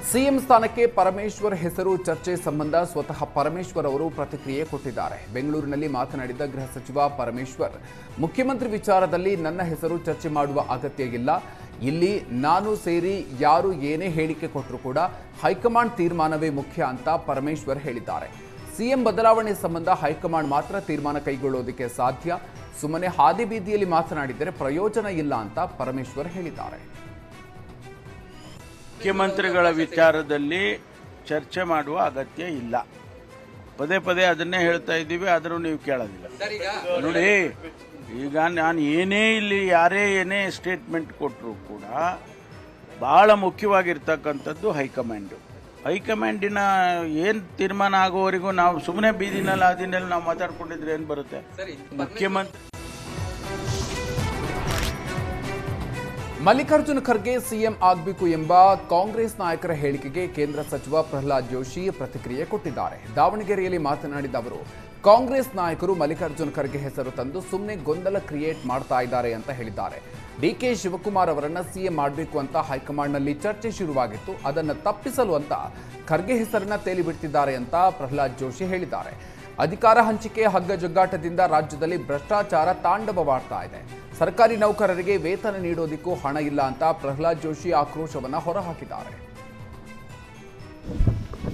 CM ಸ್ಥಾನಕ್ಕೆ ಪರಮೇಶ್ವರ್ ಹೆಸರು ಚರ್ಚೆ ಸಂಬಂಧ ಸ್ವತಃ ಪರಮೇಶ್ವರ್ ಅವರು ಪ್ರತಿಕ್ರಿಯೆ ಕೊಟ್ಟಿದ್ದಾರೆ. ಬೆಂಗಳೂರಿನಲ್ಲಿ ಮಾತನಾಡಿದ ಗೃಹ ಸಚಿವ ಪರಮೇಶ್ವರ್, ಮುಖ್ಯಮಂತ್ರಿ ವಿಚಾರದಲ್ಲಿ ನನ್ನ ಹೆಸರು ಚರ್ಚೆ ಮಾಡುವ ಅಗತ್ಯ ಇಲ್ಲ. ಇಲ್ಲಿ ನಾನು ಸೇರಿ ಯಾರು ಏನೇ ಹೇಳಿಕೆ ಕೊಟ್ಟರೂ ಕೂಡ ಹೈಕಮಾಂಡ್ ತೀರ್ಮಾನವೇ ಮುಖ್ಯ ಅಂತ ಪರಮೇಶ್ವರ್ ಹೇಳಿದ್ದಾರೆ. ಸಿಎಂ ಬದಲಾವಣೆ ಸಂಬಂಧ ಹೈಕಮಾಂಡ್ ಮಾತ್ರ ತೀರ್ಮಾನ ಕೈಗೊಳ್ಳೋದಕ್ಕೆ ಸಾಧ್ಯ. ಸುಮ್ಮನೆ ಹಾದಿ ಬೀದಿಯಲ್ಲಿ ಮಾತನಾಡಿದರೆ ಪ್ರಯೋಜನ ಇಲ್ಲ ಅಂತ ಪರಮೇಶ್ವರ್ ಹೇಳಿದ್ದಾರೆ. ಮುಖ್ಯಮಂತ್ರಿಗಳ ವಿಚಾರದಲ್ಲಿ ಚರ್ಚೆ ಮಾಡುವ ಅಗತ್ಯ ಇಲ್ಲ. ಪದೇ ಪದೇ ಅದನ್ನೇ ಹೇಳ್ತಾ ಇದ್ದೀವಿ, ಆದರೂ ನೀವು ಕೇಳೋದಿಲ್ಲ. ನೋಡಿ, ಈಗ ನಾನು ಇಲ್ಲಿ ಯಾರೇ ಏನೇ ಸ್ಟೇಟ್ಮೆಂಟ್ ಕೊಟ್ಟರು ಕೂಡ ಬಹಳ ಮುಖ್ಯವಾಗಿರ್ತಕ್ಕಂಥದ್ದು ಹೈಕಮಾಂಡಿನ ಏನು ತೀರ್ಮಾನ ಆಗೋವರೆಗೂ ನಾವು ಸುಮ್ಮನೆ ಬೀದಿನಲ್ಲಿ ಆದಿನಲ್ಲಿ ನಾವು ಮಾತಾಡ್ಕೊಂಡಿದ್ರೆ ಏನು ಬರುತ್ತೆ? ಮುಖ್ಯಮಂತ್ರಿ ಮಲ್ಲಿಕಾರ್ಜುನ ಖರ್ಗೆ ಸಿಎಂ ಆಗಬೇಕು ಎಂಬ ಕಾಂಗ್ರೆಸ್ ನಾಯಕರ ಹೇಳಿಕೆಗೆ ಕೇಂದ್ರ ಸಚಿವ ಪ್ರಹ್ಲಾದ್ ಜೋಶಿ ಪ್ರತಿಕ್ರಿಯೆ ಕೊಟ್ಟಿದ್ದಾರೆ. ದಾವಣಗೆರೆಯಲ್ಲಿ ಮಾತನಾಡಿದ ಅವರು, ಕಾಂಗ್ರೆಸ್ ನಾಯಕರು ಮಲ್ಲಿಕಾರ್ಜುನ ಖರ್ಗೆ ಹೆಸರು ತಂದು ಸುಮ್ಮನೆ ಗೊಂದಲ ಕ್ರಿಯೇಟ್ ಮಾಡ್ತಾ ಇದ್ದಾರೆ ಅಂತ ಹೇಳಿದ್ದಾರೆ. ಡಿಕೆ ಶಿವಕುಮಾರ್ ಅವರನ್ನ ಸಿಎಂ ಮಾಡಬೇಕು ಅಂತ ಹೈಕಮಾಂಡ್ನಲ್ಲಿ ಚರ್ಚೆ ಶುರುವಾಗಿತ್ತು. ಅದನ್ನು ತಪ್ಪಿಸಲು ಅಂತ ಖರ್ಗೆ ಹೆಸರನ್ನ ತೇಲಿಬಿಡ್ತಿದ್ದಾರೆ ಅಂತ ಪ್ರಹ್ಲಾದ್ ಜೋಶಿ ಹೇಳಿದ್ದಾರೆ. ಅಧಿಕಾರ ಹಂಚಿಕೆ ಹಗ್ಗ ಜಗ್ಗಾಟದಿಂದ ರಾಜ್ಯದಲ್ಲಿ ಭ್ರಷ್ಟಾಚಾರ ತಾಂಡವವಾಡ್ತಾ ಇದೆ. ಸರ್ಕಾರಿ ನೌಕರರಿಗೆ ವೇತನ ನೀಡೋದಕ್ಕೂ ಹಣ ಇಲ್ಲ ಅಂತ ಪ್ರಹ್ಲಾದ್ ಜೋಶಿ ಆಕ್ರೋಶವನ್ನು ಹೊರಹಾಕಿದ್ದಾರೆ.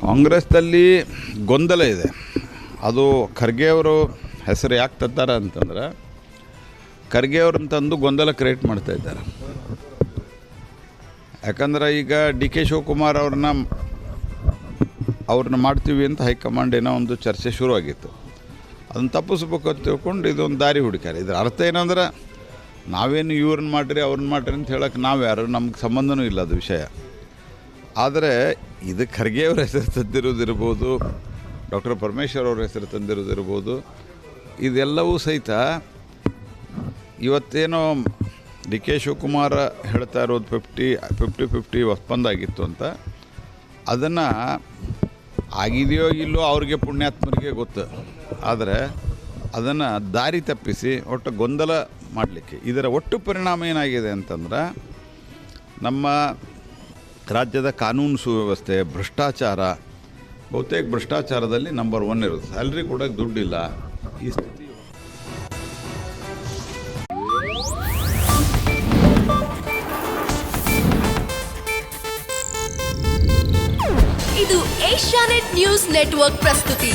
ಕಾಂಗ್ರೆಸ್ನಲ್ಲಿ ಗೊಂದಲ ಇದೆ. ಅದು ಖರ್ಗೆ ಅವರು ಹೆಸರು ಯಾಕೆ ತರ್ತಾರೆ ಅಂತಂದ್ರೆ, ಖರ್ಗೆ ಅವ್ರನ್ನ ತಂದು ಗೊಂದಲ ಕ್ರಿಯೇಟ್ ಮಾಡ್ತಾ ಇದ್ದಾರೆ. ಯಾಕಂದ್ರೆ ಈಗ ಡಿ ಕೆ ಶಿವಕುಮಾರ್ ಅವ್ರನ್ನ ಮಾಡ್ತೀವಿ ಅಂತ ಹೈಕಮಾಂಡ್ ಏನೋ ಒಂದು ಚರ್ಚೆ ಶುರುವಾಗಿತ್ತು. ಅದನ್ನು ತಪ್ಪಿಸ್ಬೇಕು ಅಂತ ತಿಳ್ಕೊಂಡು ಇದೊಂದು ದಾರಿ ಹುಡುಕ್ಯಾರೆ. ಇದರ ಅರ್ಥ ಏನಂದ್ರೆ, ನಾವೇನು ಇವ್ರನ್ನ ಮಾಡಿರಿ ಅವ್ರನ್ನ ಮಾಡಿರಿ ಅಂತ ಹೇಳೋಕೆ ನಾವು ಯಾರು, ನಮ್ಗೆ ಸಂಬಂಧನೂ ಇಲ್ಲ ಅದು ವಿಷಯ. ಆದರೆ ಇದು ಖರ್ಗೆ ಅವ್ರ ಹೆಸರು ತಂದಿರೋದಿರ್ಬೋದು, ಡಾಕ್ಟರ್ ಪರಮೇಶ್ವರ್ ಅವ್ರ ಹೆಸರು ತಂದಿರೋದಿರ್ಬೋದು, ಇದೆಲ್ಲವೂ ಸಹಿತ ಇವತ್ತೇನೋ ಡಿ ಕೆ ಶಿವಕುಮಾರ್ ಹೇಳ್ತಾ ಇರೋದು 50-50 ಒಪ್ಪಂದಾಗಿತ್ತು ಅಂತ. ಅದನ್ನು ಆಗಿದೆಯೋ ಇಲ್ಲೋ ಅವ್ರಿಗೆ ಪುಣ್ಯಾತ್ಮರಿಗೆ ಗೊತ್ತು. ಆದರೆ ಅದನ್ನು ದಾರಿ ತಪ್ಪಿಸಿ ಒಟ್ಟು ಗೊಂದಲ ಮಾಡಲಿಕ್ಕೆ, ಇದರ ಒಟ್ಟು ಪರಿಣಾಮ ಏನಾಗಿದೆ ಅಂತಂದ್ರೆ, ನಮ್ಮ ರಾಜ್ಯದ ಕಾನೂನು ಸುವ್ಯವಸ್ಥೆ, ಭ್ರಷ್ಟಾಚಾರ, ಬಹುತೇಕ ಭ್ರಷ್ಟಾಚಾರದಲ್ಲಿ ನಂಬರ್ 1 ಇರುತ್ತೆ. ಸ್ಯಾಲ್ರಿ ಕೊಡೋಕ್ಕೆ ದುಡ್ಡಿಲ್ಲ, ಈ ಸ್ಥಿತಿ. ಇದು ಏಷ್ಯಾನೆಟ್ ನ್ಯೂಸ್ ನೆಟ್ವರ್ಕ್ ಪ್ರಸ್ತುತಿ.